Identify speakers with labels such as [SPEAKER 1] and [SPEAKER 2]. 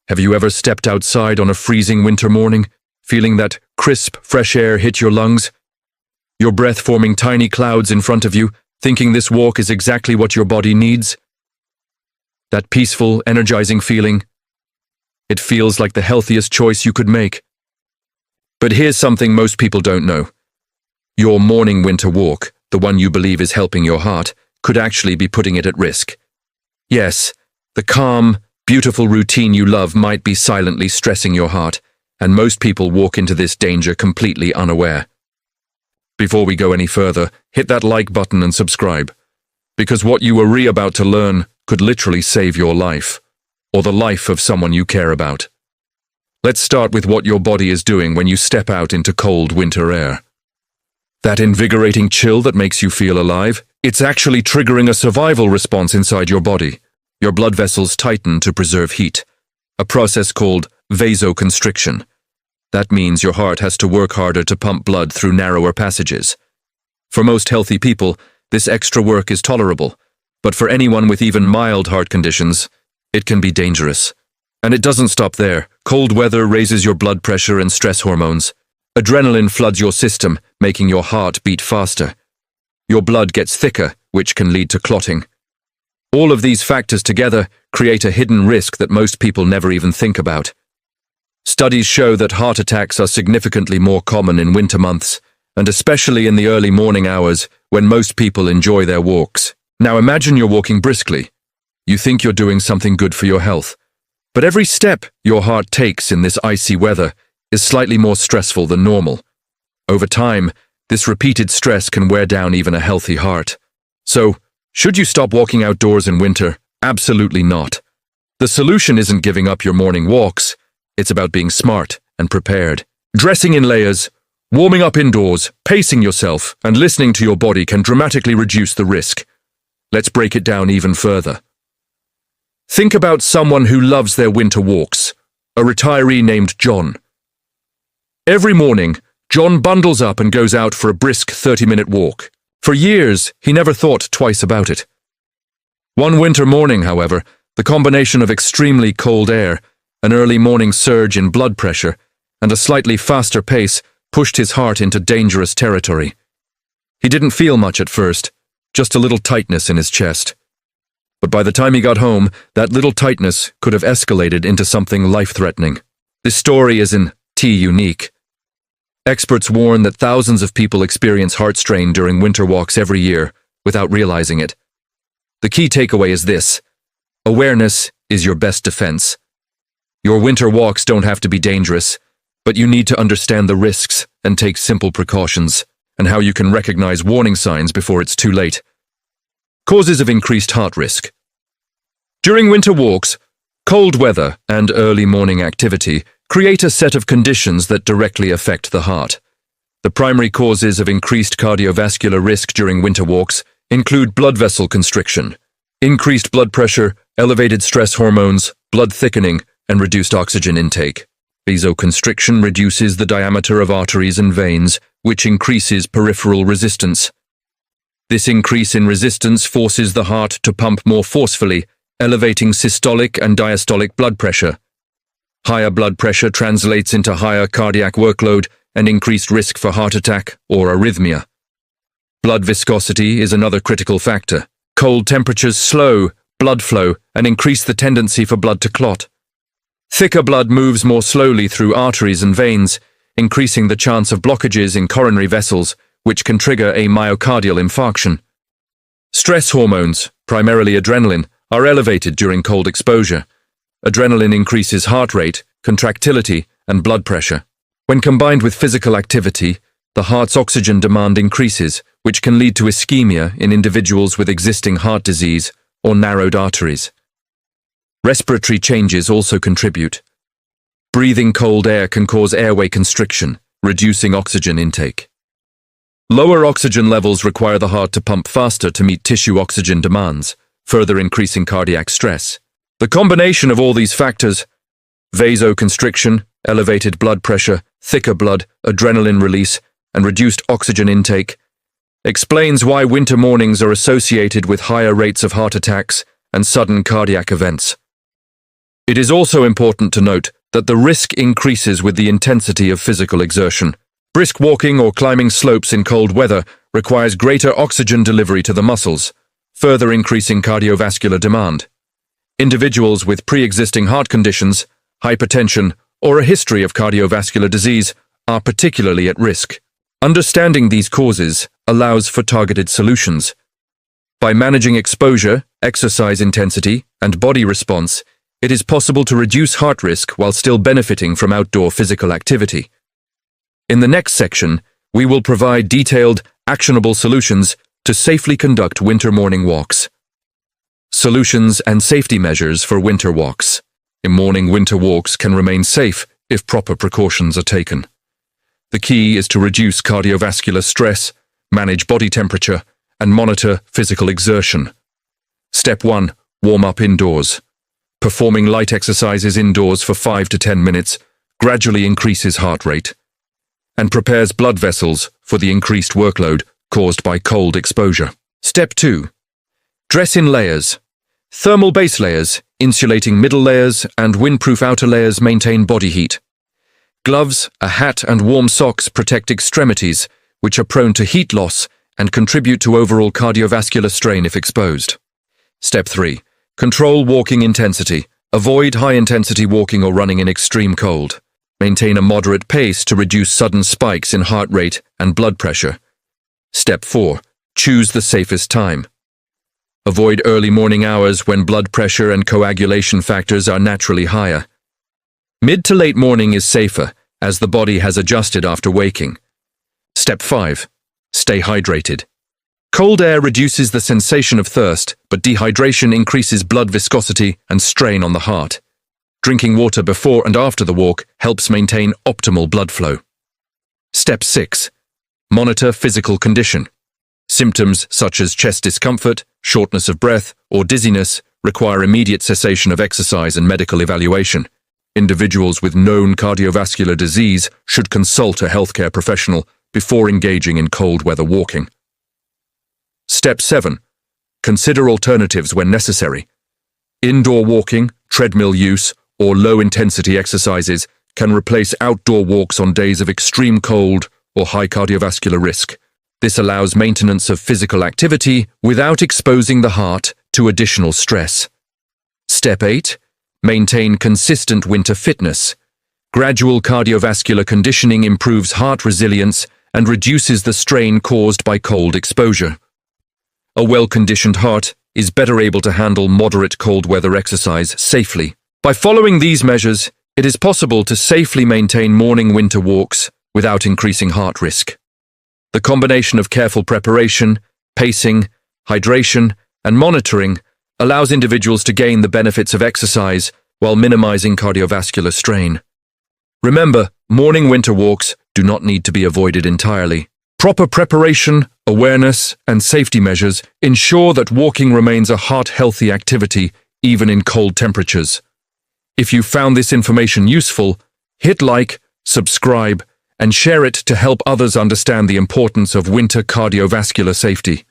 [SPEAKER 1] Have you ever stepped outside on a freezing winter morning, feeling that crisp, fresh air hit your lungs? Your breath forming tiny clouds in front of you, thinking this walk is exactly what your body needs? That peaceful, energizing feeling? It feels like the healthiest choice you could make. But here's something most people don't know. Your morning winter walk, the one you believe is helping your heart, could actually be putting it at risk. Yes, the calm, beautiful routine you love might be silently stressing your heart, and most people walk into this danger completely unaware. Before we go any further, hit that like button and subscribe, because what you are about to learn could literally save your life, or the life of someone you care about. Let's start with what your body is doing when you step out into cold winter air. That invigorating chill that makes you feel alive, it's actually triggering a survival response inside your body. Your blood vessels tighten to preserve heat, a process called vasoconstriction. That means your heart has to work harder to pump blood through narrower passages. For most healthy people, this extra work is tolerable, but for anyone with even mild heart conditions, it can be dangerous. And it doesn't stop there. Cold weather raises your blood pressure and stress hormones. Adrenaline floods your system, making your heart beat faster. Your blood gets thicker, which can lead to clotting. All of these factors together create a hidden risk that most people never even think about. Studies show that heart attacks are significantly more common in winter months, and especially in the early morning hours when most people enjoy their walks. Now imagine you're walking briskly. You think you're doing something good for your health. But every step your heart takes in this icy weather is slightly more stressful than normal. Over time, this repeated stress can wear down even a healthy heart. So, should you stop walking outdoors in winter? Absolutely not. The solution isn't giving up your morning walks. It's about being smart and prepared. Dressing in layers, warming up indoors, pacing yourself, and listening to your body can dramatically reduce the risk. Let's break it down even further. Think about someone who loves their winter walks, a retiree named John. Every morning, John bundles up and goes out for a brisk 30-minute walk. For years, he never thought twice about it. One winter morning, however, the combination of extremely cold air, an early morning surge in blood pressure, and a slightly faster pace pushed his heart into dangerous territory. He didn't feel much at first, just a little tightness in his chest. But by the time he got home, that little tightness could have escalated into something life-threatening. This story isn't unique. Experts warn that thousands of people experience heart strain during winter walks every year without realizing it. The key takeaway is this: awareness is your best defense. Your winter walks don't have to be dangerous, but you need to understand the risks and take simple precautions, and how you can recognize warning signs before it's too late. Causes of increased heart risk. During winter walks, cold weather and early morning activity create a set of conditions that directly affect the heart. The primary causes of increased cardiovascular risk during winter walks include blood vessel constriction, increased blood pressure, elevated stress hormones, blood thickening, and reduced oxygen intake. Vasoconstriction reduces the diameter of arteries and veins, which increases peripheral resistance. This increase in resistance forces the heart to pump more forcefully, elevating systolic and diastolic blood pressure. Higher blood pressure translates into higher cardiac workload and increased risk for heart attack or arrhythmia. Blood viscosity is another critical factor. Cold temperatures slow blood flow and increase the tendency for blood to clot. Thicker blood moves more slowly through arteries and veins, increasing the chance of blockages in coronary vessels, which can trigger a myocardial infarction. Stress hormones, primarily adrenaline, are elevated during cold exposure. Adrenaline increases heart rate, contractility, and blood pressure. When combined with physical activity, the heart's oxygen demand increases, which can lead to ischemia in individuals with existing heart disease or narrowed arteries. Respiratory changes also contribute. Breathing cold air can cause airway constriction, reducing oxygen intake. Lower oxygen levels require the heart to pump faster to meet tissue oxygen demands, further increasing cardiac stress. The combination of all these factors, vasoconstriction, elevated blood pressure, thicker blood, adrenaline release, and reduced oxygen intake, explains why winter mornings are associated with higher rates of heart attacks and sudden cardiac events. It is also important to note that the risk increases with the intensity of physical exertion. Brisk walking or climbing slopes in cold weather requires greater oxygen delivery to the muscles, further increasing cardiovascular demand. Individuals with pre-existing heart conditions, hypertension, or a history of cardiovascular disease are particularly at risk. Understanding these causes allows for targeted solutions. By managing exposure, exercise intensity, and body response, it is possible to reduce heart risk while still benefiting from outdoor physical activity. In the next section, we will provide detailed, actionable solutions to safely conduct winter morning walks. Solutions and safety measures for winter walks. Morning winter walks can remain safe if proper precautions are taken. The key is to reduce cardiovascular stress, manage body temperature, and monitor physical exertion. Step 1. Warm up indoors. Performing light exercises indoors for 5 to 10 minutes gradually increases heart rate and prepares blood vessels for the increased workload caused by cold exposure. Step 2. Dress in layers. Thermal base layers, insulating middle layers, and windproof outer layers maintain body heat. Gloves, a hat, and warm socks protect extremities, which are prone to heat loss and contribute to overall cardiovascular strain if exposed. Step 3. Control walking intensity. Avoid high-intensity walking or running in extreme cold. Maintain a moderate pace to reduce sudden spikes in heart rate and blood pressure. Step 4. Choose the safest time. Avoid early morning hours when blood pressure and coagulation factors are naturally higher. Mid to late morning is safer, as the body has adjusted after waking. Step 5. Stay hydrated. Cold air reduces the sensation of thirst, but dehydration increases blood viscosity and strain on the heart. Drinking water before and after the walk helps maintain optimal blood flow. Step 6. Monitor physical condition. Symptoms such as chest discomfort, shortness of breath, or dizziness require immediate cessation of exercise and medical evaluation. Individuals with known cardiovascular disease should consult a healthcare professional before engaging in cold weather walking. Step 7. Consider alternatives when necessary. Indoor walking, treadmill use, or low-intensity exercises can replace outdoor walks on days of extreme cold or high cardiovascular risk. This allows maintenance of physical activity without exposing the heart to additional stress. Step 8. Maintain consistent winter fitness. Gradual cardiovascular conditioning improves heart resilience and reduces the strain caused by cold exposure. A well-conditioned heart is better able to handle moderate cold weather exercise safely. By following these measures, it is possible to safely maintain morning winter walks without increasing heart risk. The combination of careful preparation, pacing, hydration, and monitoring allows individuals to gain the benefits of exercise while minimizing cardiovascular strain. Remember, morning winter walks do not need to be avoided entirely. Proper preparation, awareness, and safety measures ensure that walking remains a heart-healthy activity even in cold temperatures. If you found this information useful, hit like, subscribe, and share it to help others understand the importance of winter cardiovascular safety.